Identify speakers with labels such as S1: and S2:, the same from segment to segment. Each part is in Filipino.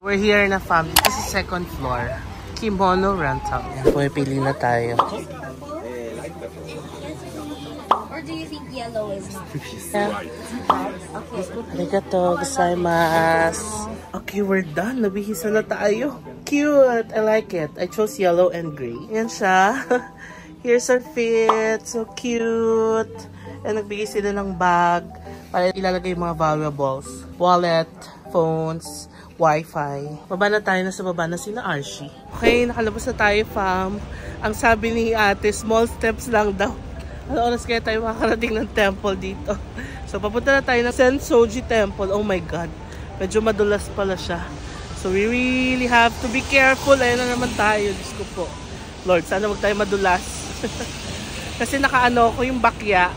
S1: We're here na fam. Dito sa second floor. Kimono rental. Yan, pumipili na tayo.
S2: Or do you think yellow is not?
S1: Yeah.
S2: Okay.
S1: Arigato gozaimasu. Okay, we're done. Nabihisa na tayo. Cute! I like it. I chose yellow and gray. Yan siya. Here's our fit. So cute. And nagbigay sila ng bag para ilalagay yung mga valuables. Wallet, phones, Wi-Fi. Baba na tayo. Nasa baba na sina Archie. Okay, nakalabas na tayo, fam. Ang sabi ni ate, small steps lang daw. Ano oras kaya tayo makakarating ng temple dito? So, papunta na tayo ng Sensoji Temple. Oh my God. Medyo madulas pala siya. So, we really have to be careful. Ayun na naman tayo. Diyos ko po. Lord, sana wag tayo madulas. Kasi nakaano ko yung bakya.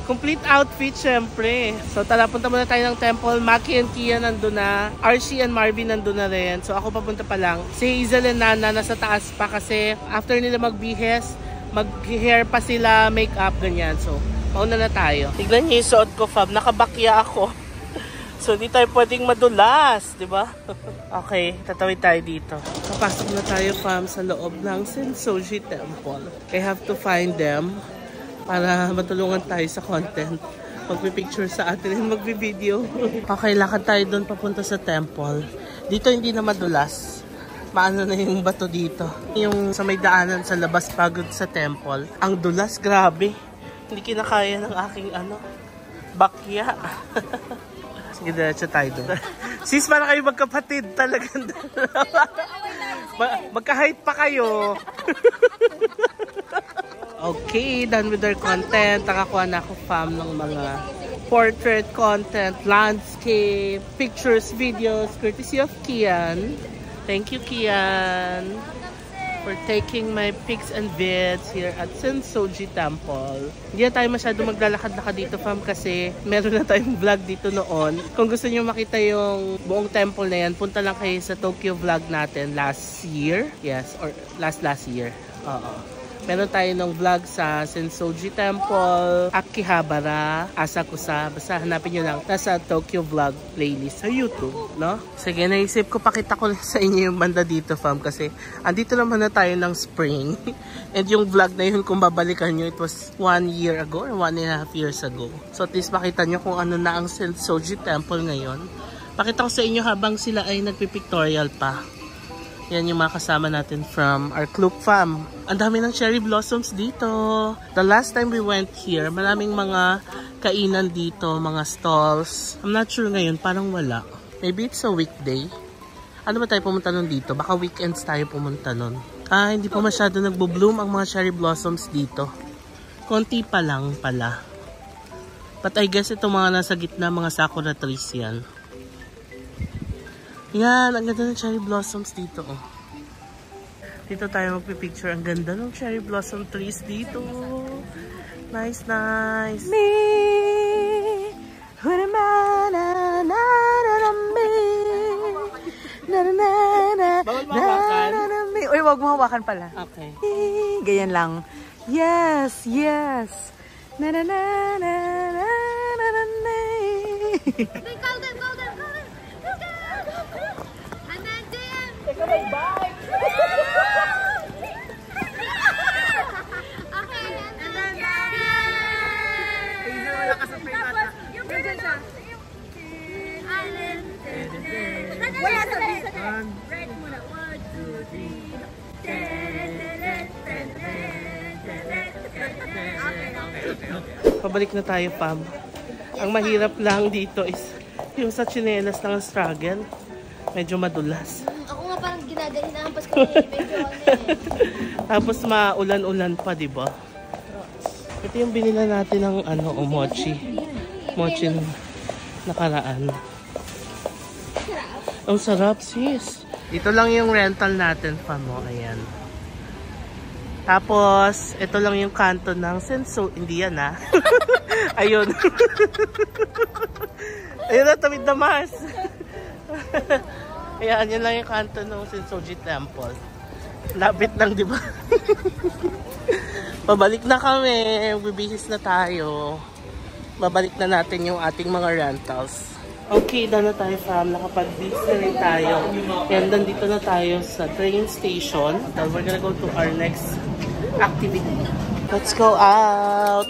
S1: Complete outfit, syempre. So, tara, punta muna tayo ng temple. Maki and Kia nandun na. Archie and Marvin nandun na rin. So, ako papunta pa lang. Si Hazel and Nana nasa taas pa kasi after nila magbihes, mag-hair pa sila, makeup, ganyan. So, mauna na tayo. Tignan niyo yung suot ko, fam. Nakabakya ako. So, di tayo pwedeng madulas, di ba? Okay, tatawid tayo dito. Papasok na tayo, fam, sa loob ng Sensoji Temple. I have to find them para matulungan tayo sa content. Magpipicture sa atin and magbi-video. Okay, lakad tayo doon papunta sa temple. Dito hindi na madulas. Maano na yung bato dito. Yung sa may daanan sa labas pagod sa temple. Ang dulas, grabe. Hindi kinakaya ng aking bakya. Sige, diretso tayo doon. Sis, para kayo magkapatid talaga. Magka-height pa kayo. Okay, done with our content. Nakakuha na ako, fam, ng mga portrait content, landscape, pictures, videos, courtesy of Kian. Thank you, Kian, for taking my pics and vids here at Sensoji Temple. Hindi na tayo masyado maglalakad-lakad dito, fam, kasi meron na tayong vlog dito noon. Kung gusto niyo makita yung buong temple na yan, punta lang kayo sa Tokyo vlog natin last year. Yes, or last year. Oo. Meron tayo ng vlog sa Sensoji Temple, Akihabara, Asakusa. Basta hanapin nyo lang. Nasa Tokyo vlog playlist sa YouTube, no? Sige, naisip ko, pakita ko sa inyo yung banda dito, fam. Kasi andito naman na tayo ng spring. And yung vlog na yun, kung babalikan nyo, it was 1 year ago or 1.5 years ago. So at least makita nyo kung ano na ang Sensoji Temple ngayon. Pakita ko sa inyo habang sila ay nagpipictorial pa. Yan yung mga kasama natin from our club, fam. Ang dami ng cherry blossoms dito. The last time we went here, maraming mga kainan dito, mga stalls. I'm not sure ngayon, parang wala. Maybe it's a weekday. Ano ba tayo pumunta nun dito? Baka weekends tayo pumunta nun. Hindi pa masyado nagbo-bloom ang mga cherry blossoms dito. Konti pa lang pala. But I guess itong mga nasa gitna, mga sakura trees yan. Yan, ang ganda ng cherry blossoms dito, oh. Dito tayo magpipicture. Ang ganda ng cherry blossom trees dito. Nice, nice. Me, bawal mahawakan.
S2: Uy, wag mo hawakan pala.
S1: Okay.
S2: Ganyan lang. Yes, yes. Na na na na na na na na.
S3: Bye. Okay, and then wala ka sa pinata. Yung ganun siya. Wala sa right muna. 1, 2, 3.
S1: Pabalik na tayo, fam. Ang mahirap lang dito is yung sa tsinelas ng struggle. Medyo madulas.
S3: Ako nga parang ginagahinahampas ko medyo
S1: Tapos maulan-ulan pa, di ba? Ito yung binila natin ng mochi. Mochi ng nakaraan. Ang sarap, sis. Ito lang yung rental natin, fam. Ayan. Tapos, ito lang yung kanto ng Sensoji. Hindi yan, ha? Ayun. Ayun na, tawid na Mars. Ayan, yun lang yung kanto ng Sensoji Temple. Labit lang, di ba? Pabalik na kami. Bibihis na tayo. Babalik na natin yung ating mga rentals. Okay, done na tayo fam. Nakapag-beach na rin tayo. And nandito na tayo sa train station. Now we're gonna go to our next activity. Let's go out!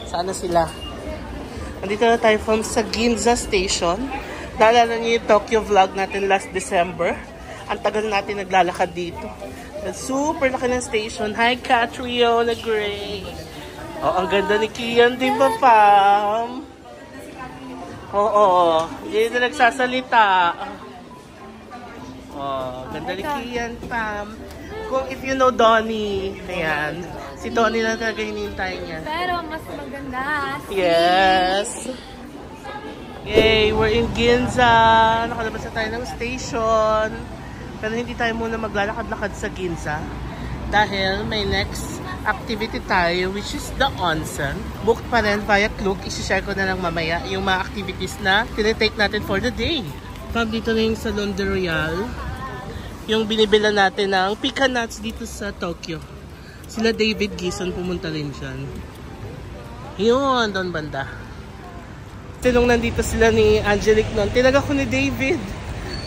S1: Saan na sila? Nandito na tayo from sa Ginza Station. Naalala niyo yung Tokyo vlog natin last December? Ang tagal natin naglalakad dito. Super laki ng station. Hi, Catriona Gray! Oh, ang ganda ni Kian, di ba, fam? Oo, hindi na nagsasalita. Oh, ganda ni Kian, fam. Kung if you know Donnie, ayan. Si Donnie na talaga hinihintay niya.
S3: Pero mas maganda.
S1: Yes! Yay! We're in Ginza. Nakalabas na tayo ng station. Pero hindi tayo muna maglalakad-lakad sa Ginza. Dahil may next activity tayo, which is the onsen. Booked pa rin via Klook. Isi-share ko na lang mamaya yung mga activities na tinitake natin for the day. Pag dito na yung Salon de Royal. Yung binibila natin ng Pika Nuts dito sa Tokyo. Sila David Gison pumunta rin dyan. Yun, doon banda. Tinong nandito sila ni Angelique noon. Tinaga ko ni David.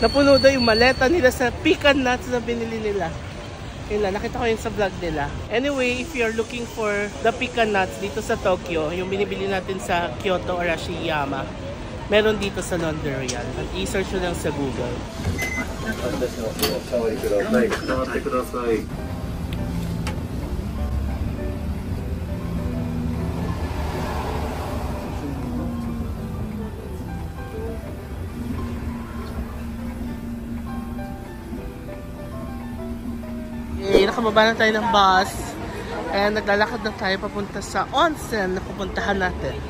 S1: Napuno daw yung maleta nila sa Pika Nuts na binili nila. Yun lang, nakita ko yun sa vlog nila. Anyway, if you're looking for the Pika Nuts dito sa Tokyo, yung binibili natin sa Kyoto or Ashiyama, meron dito sa Salon de Royal. I-search nyo lang sa Google. Nakababa na tayo ng bus. And naglalakad na tayo papunta sa onsen na pupuntahan natin.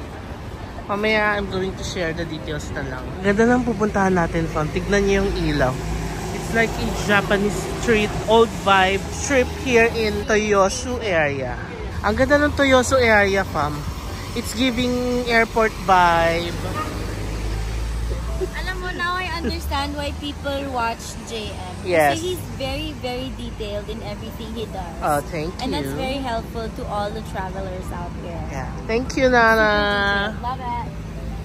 S1: Mamaya, I'm going to share the details na lang. Ganda ng pupuntahan natin, fam. Tignan niyo yung ilaw. It's like a Japanese street, old vibe strip here in Toyosu area. Ang ganda ng Toyosu area, fam. It's giving airport vibe.
S3: Alam mo, now I understand why people watch JM.
S1: Yes.
S3: Kasi he's very, very detailed in everything he does.
S1: Oh, thank you.
S3: And that's very helpful to all the travelers out there.
S1: Yeah. Thank you, Nana.
S3: Love it.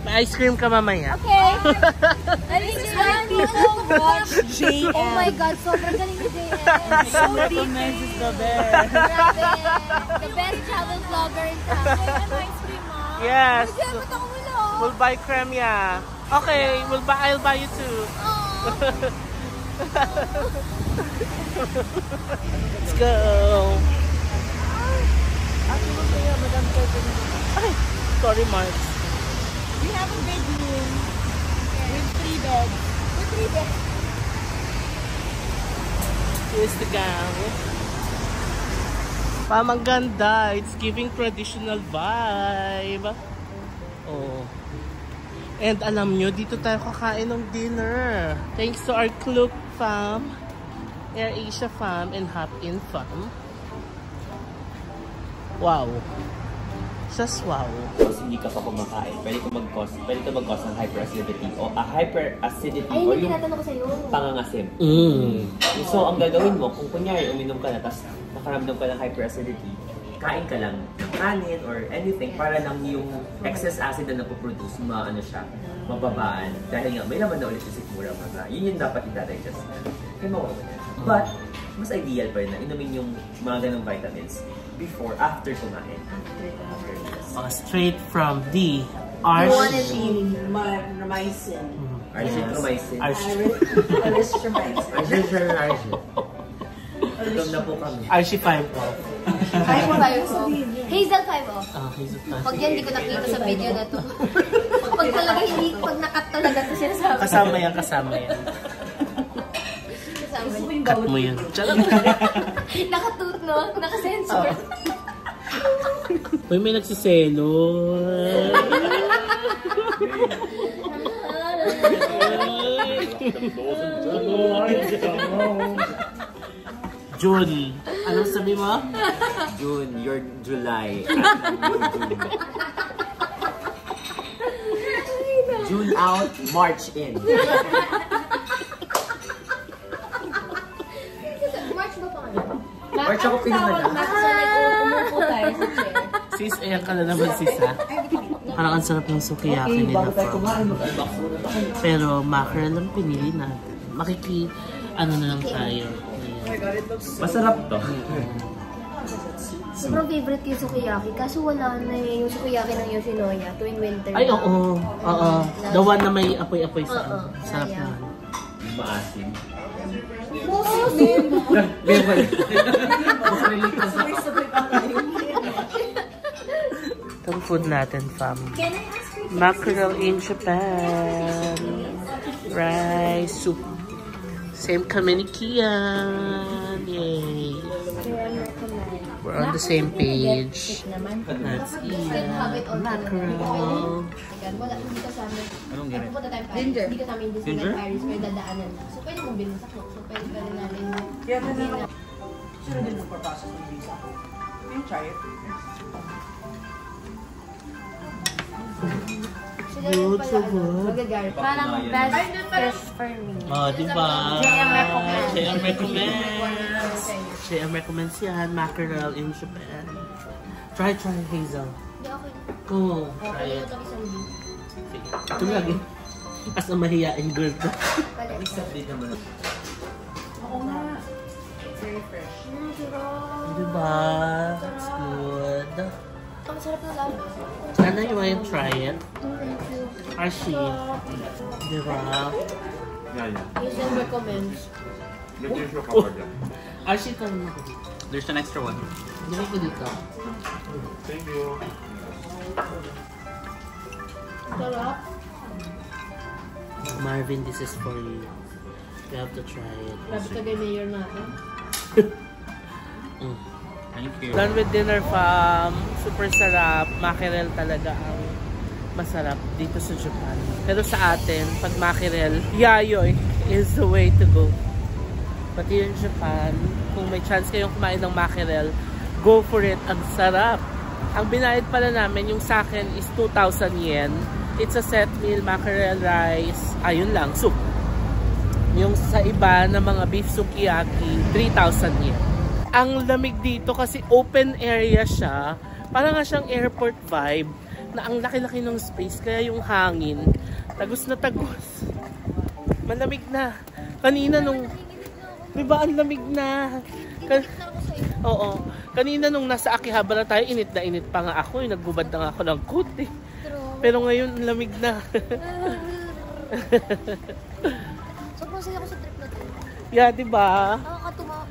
S1: May ice cream ka mamaya.
S3: Okay. This is why people watch JM. Oh my God, sobrang galing ni JM. So detailed.
S1: is the best.
S3: Grabe. The best travel vlogger in town. Ano ice cream, ma?
S1: Yes.
S3: Sige, ba't ako wala?
S1: We'll buy cremia. Okay, I'll buy you too. Let's go. Ay, sorry, Mark.
S3: We have a big room with 3 beds. With 3 beds.
S1: Here's the gown. Pamang ganda. It's giving traditional vibe. Oh. And alam nyo, dito tayo kakain ng dinner. Thanks to our Klook fam, Air Asia fam, and Hop In fam. Wow. Just wow.
S4: Kasi hindi ka pa kumakain, pwede ka mag-cause ng hyperacidity o hyperacidity
S3: Ay,
S4: o
S3: hindi
S4: yung
S3: tinatanong ko sa'yo.
S4: pangangasim. So, ang gagawin mo, kung kunyari uminom ka na, tapos nakaramdam ka ng hyperacidity, kain ka lang ng kanin or anything para lang yung excess acid na napoproduce, mababaan. Dahil nga, may laman na ulit yung sikmura mga. Yun yung dapat i-digest. Kaya mawawala. But, mas ideal pa rin na inumin yung mga ganong vitamins after kumain.
S1: Straight from the
S5: Arshimycin.
S4: Ito na po kami.
S1: Archie 5 off.
S3: Hazel 5 off.
S1: Hazel 5.
S3: Pag yan, hindi ko nakita sa video na to. Pag talaga hindi, pag nakat talaga ito sinasabi.
S1: Kasama yan.
S3: Kasama
S1: Cut mo yan.
S3: Nakatut, no? Nakasensor.
S1: Uy, may nagsiselo. June. Anong sabi mo?
S4: June, you're July. June out, March in.
S3: March ba pa nga?
S4: March ako pinamala.
S3: Umupo tayo sa chair.
S1: Sis, ayan ka na naman, sis, ha? Parang ang sarap ng sukiyaki nila. Pero mackerel ang pinili natin. Ano na lang tayo.
S4: Masarap to.
S3: Sobrang favorite ko yung sukiyaki. Kaso wala na yung sukiyaki ng Yoshinoya tuwing winter.
S1: Ay, oo. The one na may apoy-apoy sa sarap na.
S4: Maasim.
S1: Itong food natin, fam. Mackerel in Japan. Rice soup. Same kami ni Kian. Yay. We're on the same page. Let's eat mackerel.
S4: Anong ganit?
S3: Ginger. Hindi kasama yung Disneyland Paris, pero dadaanan lang. So, pwede mong bilhin sa Cook. So, pwede pa rin natin.
S6: Sino din magpapasok ng visa? Can you try it?
S1: Good, so good.
S3: Parang best fish for me.
S1: Oh, diba?
S3: JM
S1: recommends. JM recommends yan. Mackerel in Japan. Try Hazel.
S3: Hindi, okay.
S1: Cool. Try it. Ito lagi. As a mahiyain girl to.
S6: Oo nga. Very fresh.
S1: Diba? That's good.
S3: Ang sarap na lang.
S1: Ano, you want to try it? Archie. Diba?
S3: JM recommends.
S1: Archie, ito mo.
S4: There's an extra one.
S1: Hindi ko dito.
S6: Thank you.
S3: Sarap.
S1: Marvin, this is for you. You have to try it.
S3: Grabe ka gay mayor na.
S4: Thank you.
S1: Done with dinner, fam. Super sarap. Mackerel talaga ang masarap dito sa Japan. Pero sa atin, pag mackerel, yayoy is the way to go. But here in Japan, kung may chance kayong kumain ng mackerel, go for it. Ang sarap. Ang binayad pala namin, yung sa akin is 2,000 yen. It's a set meal, mackerel rice, ayun lang, soup. Yung sa iba na mga beef sukiyaki, 3,000 yen. Ang lamig dito kasi open area siya. Parang nga siyang airport vibe na ang laki-laki ng space. Kaya yung hangin, tagos na tagos. Malamig na. Kanina nung... Diba ang lamig na? Oo. Kanina nung nasa Akihabara tayo, init pa nga ako. Nagbubad na nga ako ng coat eh. Pero ngayon, lamig na.
S3: Sobrang saya ko sa trip na to.
S1: Yeah, diba?
S3: Nakakatuwa.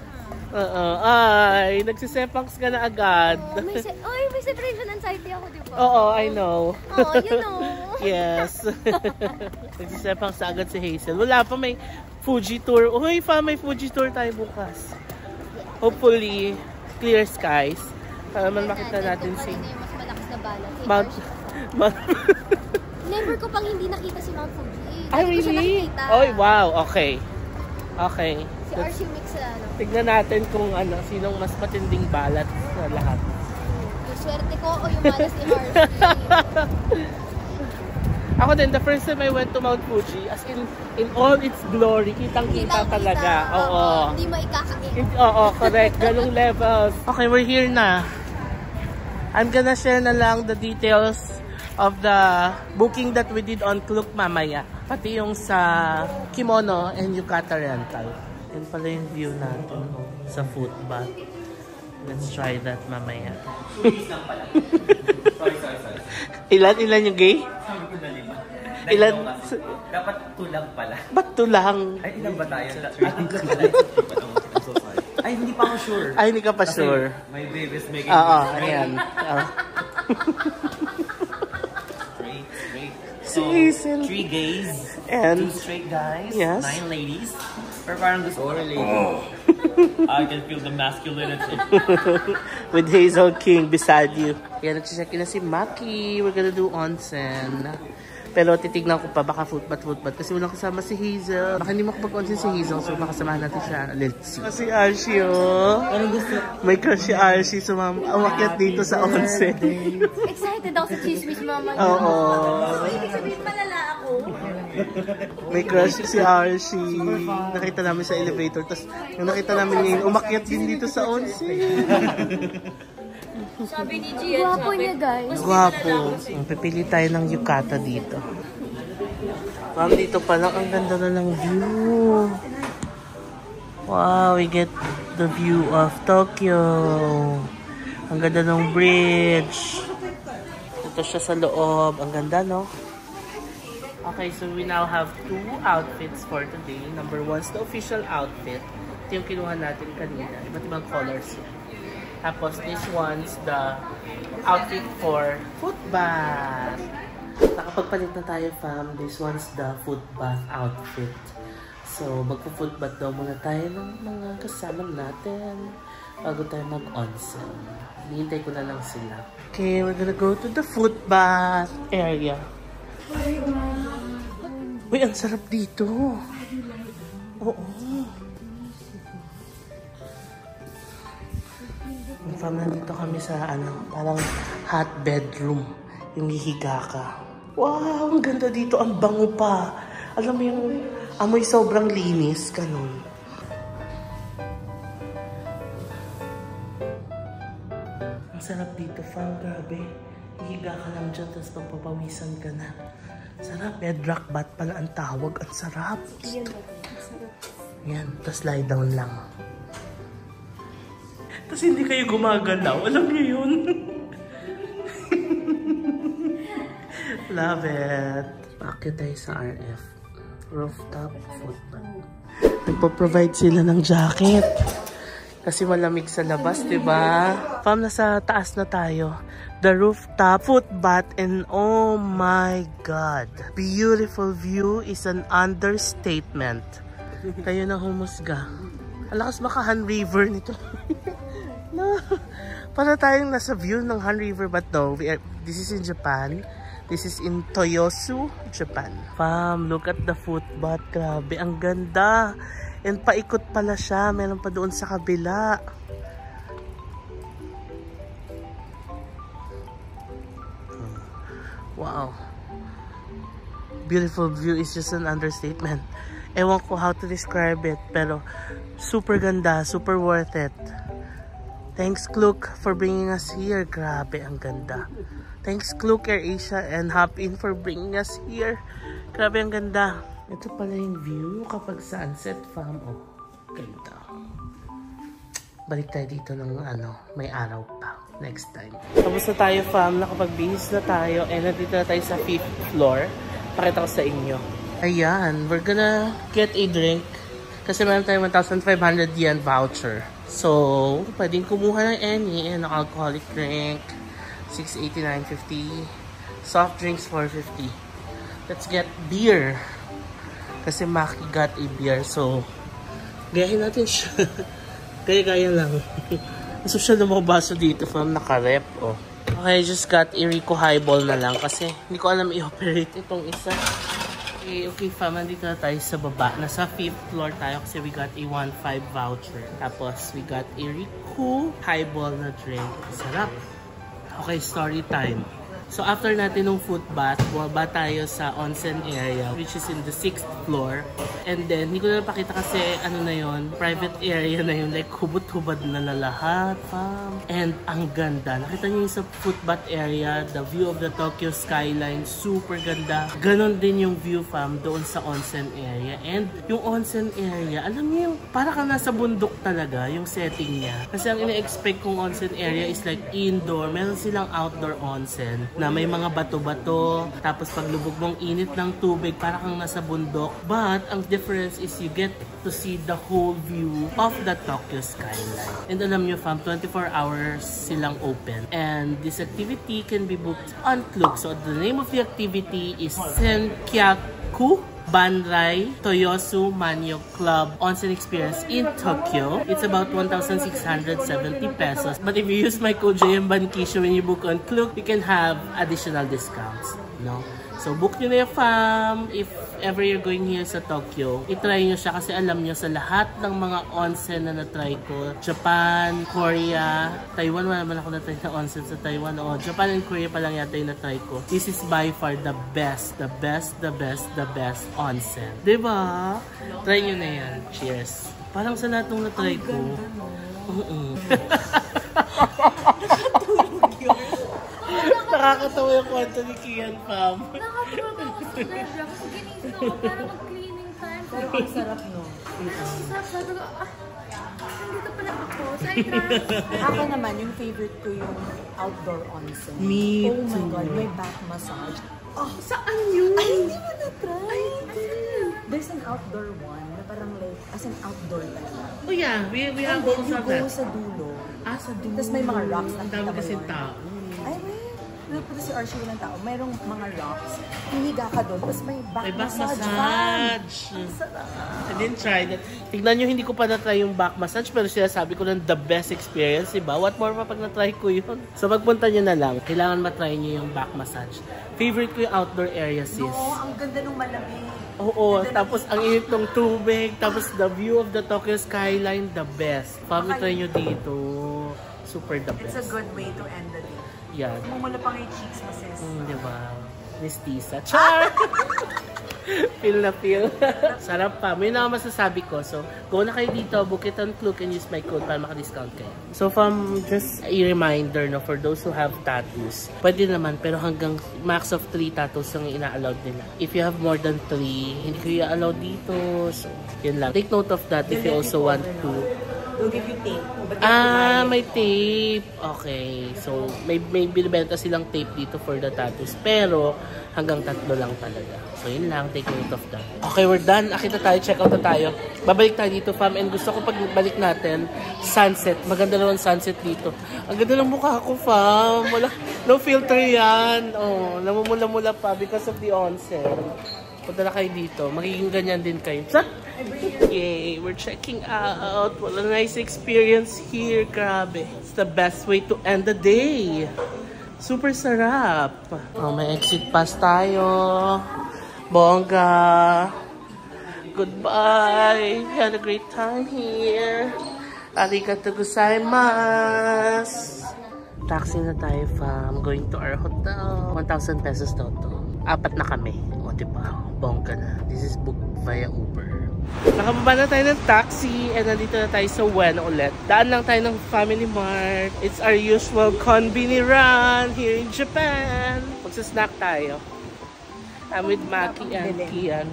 S1: Ay, nagsisepangs ka na agad.
S3: May separation anxiety ako, di ba?
S1: Oo, I know.
S3: Oh, you know.
S1: Yes. Nagsisepangs na agad si Hazel. Wala pa, may Fuji tour. Uy, may Fuji tour tayo bukas. Hopefully, clear skies. Para naman makita natin si
S3: mas malakas na balat.
S1: Mount...
S3: Never ko pang hindi nakita si Mount Fuji.
S1: Ay, really? Oh, wow. Okay. Okay.
S3: Si Archie Mix na ano.
S1: Tignan natin kung sinong mas matinding balat sa lahat.
S3: Yung swerte ko o yung malas ni Archie.
S1: Ako din, the first time I went to Mount Fuji, as in all its glory, kitang-kita talaga. Oo.
S3: Hindi maikakain.
S1: Oo, correct. Ganong levels. Okay, we're here na. I'm gonna share na lang the details of the booking that we did on Klook mamaya. Pati yung sa kimono and yukata rental. Yan pala yung view natin sa footbath. Let's try that mamaya. Ilan yung gay? Ilan?
S4: Dapat tulang pala.
S1: Ba't tulang?
S4: Ay, ilan ba tayo? Ay, hindi pa ako sure.
S1: Ay, hindi ka pa sure.
S4: My baby's making
S1: ayan.
S4: So, 3 gays,
S1: and
S4: 2 straight guys,
S1: yes.
S4: 9 ladies. Pero parang gusto ko lady. I can feel the masculinity.
S1: With Hazel King beside you. Yan, nag-check na si Maki. We're gonna do onsen. Pero titignan ko pa, baka footbath. Kasi walang kasama si Hazel. Baka hindi mo kapag-onsen si Hazel, so makasamahan natin siya. Let's see. Si Archie, oh. Anong gusto? May crush si Archie, so umakyat dito sa onsen.
S3: Excited ako sa chismis mama.
S1: Oo.
S3: Ibig sabihin malala ako.
S1: May crush si Archie. Nakita namin sa elevator. Tapos yung nakita namin ngayon, umakyat din dito sa onsen.
S3: Sabi ni Gia, gwapo niya, guys.
S1: Gwapo. Pipili tayo ng yukata dito. Ma'am, dito pa lang. Ang ganda na ng view. Wow, we get the view of Tokyo. Ang ganda ng bridge. Ito siya sa loob. Ang ganda, no? Okay, so we now have 2 outfits for today. Number 1 is the official outfit. Ito yung kinuha natin kanina. Iba't ibang colors yan. Tapos this one's the outfit for foot bath. Nakapagpalit na tayo, fam. This one's the foot bath outfit. So, magpo-foot bath daw muna tayo ng mga kasama natin bago tayo mag-onsen. Hihintay ko na lang sila. Okay, we're gonna go to the foot bath area. Uy, ang sarap dito. Oo. Fam, nandito kami sa parang hot bedroom. Yung hihiga ka. Wow, ang ganda dito. Ang bango pa. Alam mo yung amoy sobrang linis. Ganun. Ang sarap dito, fam. Grabe. Hihiga ka lang dyan, tapos pagpapawisan ka na. Sarap. Bedrock bath pala ang tawag. Ang sarap. Yan. Tapos lie down lang. Tapos hindi kayo gumagalaw. Alam niyo yun. Love it. Bakit tayo sa RF? Rooftop foot bath. Nagpo-provide sila ng jacket. Kasi malamig sa labas, diba? Fam, nasa taas na tayo. The rooftop foot bath, and oh my God. Beautiful view is an understatement. Kayo na humusga. Alakas baka Han River nito. No. Para tayong nasa view ng Han River, but no. This is in Japan. This is in Toyosu, Japan. Fam, look at the foot bath. Grabe, ang ganda. And paikot pala siya. Meron pa doon sa kabila. Wow. Beautiful view is just an understatement. Ewan ko how to describe it. Pero super ganda. Super worth it. Thanks, Klook, for bringing us here. Grabe, ang ganda. Thanks, Klook, AirAsia, and Hop-In for bringing us here. Grabe, ang ganda. Ito pala yung view kapag sunset, fam. Oh, ganda. Balik tayo dito ng may araw pa. Next time. Tapos na tayo, fam. Nakapagbihis na tayo. And nandito na tayo sa 5th floor. Pakita ko sa inyo. Ayan. We're gonna get a drink. Kasi meron tayo 1,500 yen voucher. So, pwedeng kumuha ng any alcoholic drink. 689.50. Soft drinks 450. Let's get beer. Kasi Maki got a beer. So, gayahin natin siya. Gaya-gaya lang. Social na mga baso dito from naka-rep. Oh. Okay, I just got a Rico highball na lang. Kasi hindi ko alam i-operate itong isa. Okay, fam, nandito na tayo sa baba. Nasa 5th floor tayo kasi we got a 1.5 voucher. Tapos, we got a Rico highball na drink. Sarap. Okay, story time. So, after natin ng foot bath, bumaba tayo sa onsen area, which is in the 6th floor. And then, hindi ko na napakita kasi, na yun, private area na yun, like, hubot-hubad na lahat, fam. And, ang ganda. Nakita niyo yung sa foot bath area, the view of the Tokyo skyline, super ganda. Ganon din yung view, fam, doon sa onsen area. And, yung onsen area, alam niyo yung, para kang nasa bundok talaga, yung setting niya. Kasi ang ina-expect kong onsen area is like indoor. Meron silang outdoor onsen na may mga bato-bato, tapos paglubog mong init ng tubig, para kang nasa bundok. But, ang difference is you get to see the whole view of the Tokyo skyline. And alam nyo, fam, 24 hours silang open. And this activity can be booked on Klook. So, the name of the activity is Senkyaku Banrai Toyosu Manyo Club Onsen Experience in Tokyo. It's about 1,670 pesos. But if you use my code JMBankisho when you book on Klook, you can have additional discounts. No? So, book nyo na yung fam. If ever you're going here sa Tokyo, itry nyo siya kasi alam nyo sa lahat ng mga onsen na na-try ko, Japan, Korea, Taiwan, wala naman ako na-try na onsen sa Taiwan. O, Japan and Korea pa lang yata yung na-try ko. This is by far the best onsen. Diba? Try nyo na yan. Cheers. Parang sa lahat ng na-try ko. Nakakatawa yung kwento ni Kian, fam.
S3: Nakakatawa ako sa Lebra kasi ginising ako para mag-cleaning time.
S2: Pero ang sarap, no?
S3: Ang sarap, sabi ko, nandito pala ako. Sidetrack.
S2: Ako naman, yung favorite ko yung outdoor onsen.
S1: Me
S2: Oh my
S1: too.
S2: God, may back massage.
S1: Oh, saan yun?
S2: Ay, hindi mo na-try. There's an outdoor one na parang like, as an outdoor talaga.
S1: Oh yeah, we
S2: And
S1: have
S2: then
S1: also
S2: you go
S1: that.
S2: sa dulo.
S1: Sa dulo.
S2: Tapos may mga rocks.
S1: Ang dami
S2: nakita mo
S1: kasi
S2: yun.
S1: tao.
S2: Ay, may. Napunta si Archie ng tao. Mayroong mga rocks. Hiniga ka doon. Tapos may back
S1: May back
S2: massage.
S1: massage.
S2: Ang sarap.
S1: I didn't try that. Tignan nyo, hindi ko pa na-try yung back massage, pero sinasabi ko ng the best experience, diba? What more pa pag na-try ko yun? So, magpunta nyo na lang. Kailangan matry nyo yung back massage. Favorite ko yung outdoor area, sis.
S2: Oo, ang ganda nung malamig.
S1: Oo, tapos ang init ng tubig, tapos the view of the Tokyo skyline, the best. Pag-try nyo dito, super the
S2: It's a
S1: best.
S2: good way to end the day.
S1: Yan.
S2: Mumula pang yung cheeks mo, sis.
S1: Diba? Miss Tisa. Char! Feel na feel. Sarap pa. May na masasabi ko. So, go na kayo dito, book it on Klook and use my code para maka-discount kayo. So, just a reminder, no, for those who have tattoos, pwede naman, pero hanggang max of 3 tattoos ang ina-allowed nila. If you have more than 3, hindi ko i-allowed dito. So, yun lang. Take note of that if you also want to.
S2: They'll give you tape.
S1: May tape. Okay. So, may binibenta silang tape dito for the tattoos. Pero, hanggang 3 lang talaga. So, yun lang. Take note of that. Okay, we're done. Akita tayo. Check out na tayo. Babalik tayo dito, fam. And gusto ko pagbalik natin, sunset. Maganda naman sunset dito. Ang ganda ng mukha ko, fam. Wala, no filter yan. Oh, namumula-mula pa because of the onsen. Punta na kayo dito. Magiging ganyan din kayo. Yay! We're checking out. What a nice experience here. Grabe. It's the best way to end the day. Super sarap. Oh, may exit pass tayo. Bongga. Goodbye. Had a great time here. Arigatou gozaimasu. Taxi na tayo, fam. Going to our hotel. 1,000 pesos daw to. 4 na kami. O, diba? Bongga na. This is booked via Uber. Nakababa na tayo ng taxi and nandito na tayo sa Ueno ulit. Daan lang tayo ng Family Mart. It's our usual konbini run here in Japan. Magsa-snack tayo. I'm with Maki and Kian.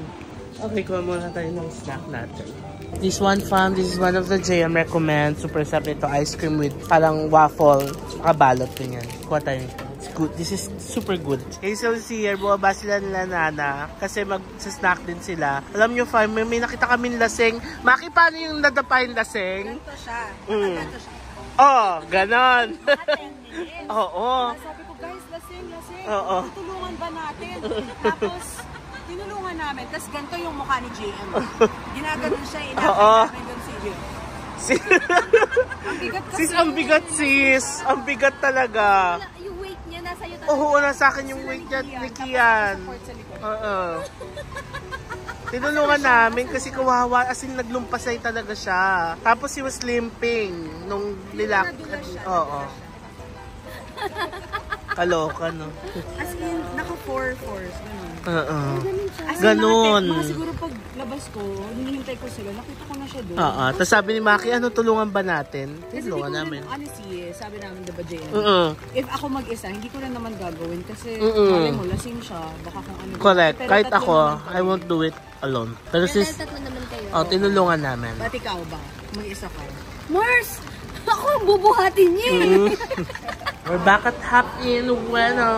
S1: Okay, kuha muna tayo ng snack natin. This one, fam, this is one of the JM recommend. Super sarap nito. Ice cream with parang waffle. Nakabalot ko yan. Kuha tayo nito. It's good. This is super good. Hazel here, buwaba sila nila Nana. Kasi mag-snack din sila. Alam nyo, fam, may nakita kami laseng. Maki, paano yung nadapa yung laseng?
S2: Ganto siya.
S1: Ganto siya. Oh, ganon. Oo.
S2: Sabi ko, guys, lasing.
S1: Oo.
S2: Tutulungan ba natin? Tapos, tinulungan namin. Tapos ganito yung mukha ni JM. Ginaganon siya, namin doon si JM. Ang bigat kasi.
S1: Sis, ang bigat, sis. Ang bigat talaga.
S3: Yung weight niya, nasa iyo talaga.
S1: Oo, nasa akin yung weight niya ni Kian. Oo. Tinulungan namin kasi kawawa. As in, naglumpasay talaga siya. Tapos he was limping nung nilak. Oo. Kaloka, no?
S2: As in, naka-4-4s.
S1: Oo.
S2: As in,
S1: Ganon.
S2: Mga siguro pag labas ko, hinihintay ko sila, nakita ko na siya doon.
S1: Oo. Tapos sabi ni Maki, ano, tulungan ba natin?
S2: Kasi
S1: Tulungan
S2: hindi ko
S1: namin.
S2: rin, honestly, sabi namin, diba, JM?
S1: Oo.
S2: If ako mag-isa, hindi ko rin naman gagawin kasi malay mo, lasing siya, baka kung ano.
S1: Correct.
S2: Pero
S1: Kahit
S2: tatlo
S1: ako,
S2: naman kami.
S1: I won't do it alone. Pero
S3: Dahil
S1: sis,
S3: tatlo naman kayo.
S1: tinulungan namin.
S2: Ba't ikaw ba? Mag-isa ka?
S3: Mars! Ako ang bubuhatin niya.
S1: We're back at Happy in Ueno.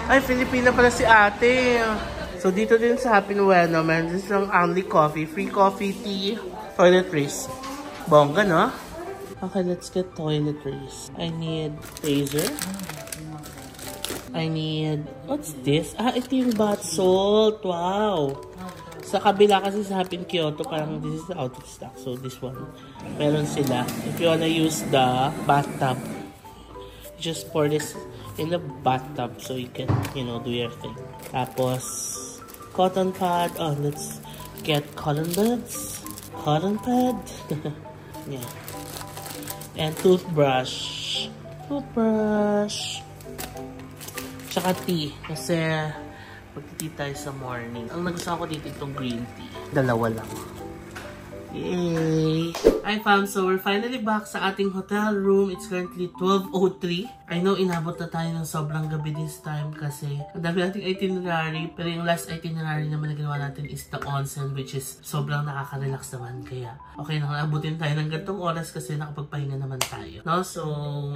S1: Ay, Filipina pala si ate. So, dito din sa Happy in Ueno, man, this is ang only coffee. Free coffee, tea, toiletries. Bongga, no? Okay, let's get toiletries. I need razor. I need... What's this? Ito yung bath salt. Wow! Sa kabila kasi sa Happy in Kyoto, parang this is out of stock. So, this one. Meron sila. If you wanna use the bathtub, just pour this in the bathtub so you can, you know, do your thing. Tapos, cotton pad. Oh, let's get cotton buds. Cotton pad. Yeah. And toothbrush. Tsaka tea. Kasi, pag-tea tayo sa morning. Ang nagustuhan ko dito itong green tea. 2 lang. Yay! Hi fam, so we're finally back sa ating hotel room. It's currently 12:03. I know inabot na tayo ng sobrang gabi this time kasi ang dami nating itinerary. Pero yung last itinerary naman na ginawa natin is the onsen, which is sobrang nakaka-relax naman. Kaya okay na abutin tayo ng gantong oras kasi nakapagpahinga naman tayo. No? So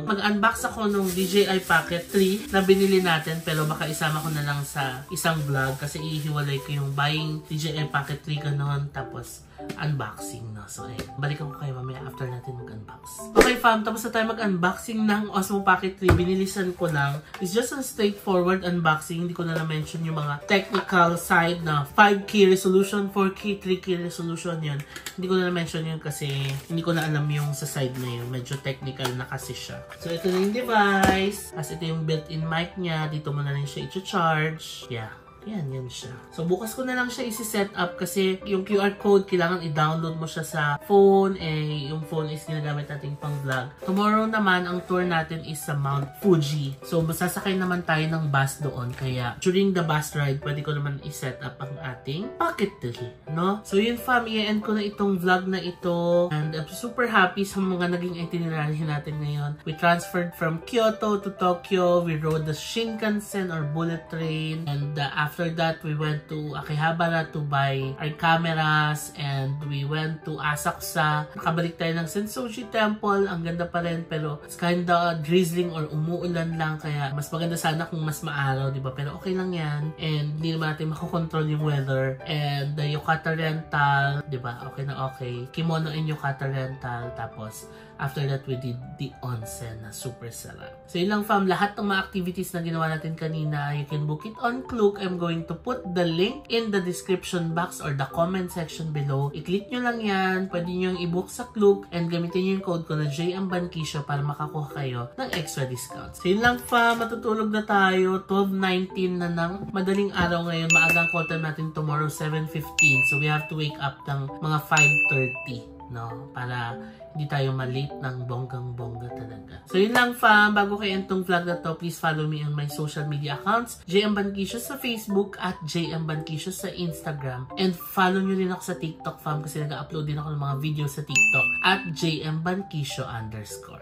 S1: mag-unbox ako nung DJI Pocket 3 na binili natin, pero baka isama ko na lang sa isang vlog kasi ihiwalay ko yung buying DJI Pocket 3 ganon tapos unboxing, no? So, balikan ko kayo mamaya after natin mag-unbox. Okay, fam, tapos na tayo mag-unboxing ng Osmo Pocket 3. Binilisan ko lang. It's just a straightforward unboxing. Hindi ko na na-mention yung mga technical side na 5K resolution, 4K, 3K resolution yun. Hindi ko na na-mention yun kasi hindi ko na alam yung sa side na yun. Medyo technical na kasi siya. So, ito na yung device. As ito yung built-in mic niya. Dito mo na rin siya i-charge. Yeah. Yan siya. So, bukas ko na lang siya isi-set up kasi yung QR code, kailangan i-download mo siya sa phone. Yung phone is ginagamit natin pang vlog. Tomorrow naman, ang tour natin is sa Mount Fuji. So, masasakay naman tayo ng bus doon. Kaya, during the bus ride, pwede ko naman i-set up ang ating Pocket 3. No? So, yun fam, i-end ko na itong vlog na ito. And I'm super happy sa mga naging itinerary natin ngayon. We transferred from Kyoto to Tokyo. We rode the Shinkansen or bullet train. And after that, we went to Akihabara to buy our cameras and we went to Asakusa. Nakabalik tayo ng Sensoji Temple. Ang ganda pa rin pero it's kinda drizzling or umuulan lang kaya mas maganda sana kung mas maaraw, diba? Pero okay lang yan and hindi naman natin makokontrol yung weather. And the Yukata rental, diba? Okay na okay. Kimono in Yukata rental. Tapos after that, we did the onsen na super sarap. So yun lang fam, lahat ng mga activities na ginawa natin kanina, you can book it on Klook. I'm going to put the link in the description box or the comment section below. I-click nyo lang yan. Pwede nyo yung i-book sa Klook and gamitin nyo yung code ko na JMBankisyo para makakuha kayo ng extra discount. So yun lang fam, matutulog na tayo. 12:19 na ng madaling araw ngayon. Maagang call time natin tomorrow 7:15. So we have to wake up ng mga 5:30. No? Para hindi tayo malate ng bonggang-bongga talaga. So yun lang fam, bago kayo entong vlog na to, please follow me on my social media accounts, JMBankisyo sa Facebook at JMBankisyo sa Instagram. And follow nyo rin ako sa TikTok fam kasi nag-upload din ako ng mga videos sa TikTok at JMBankisyo_.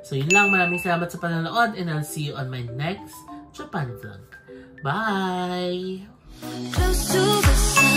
S1: So yun lang, maraming salamat sa panonood and I'll see you on my next Japan vlog. Bye! Close to the sun.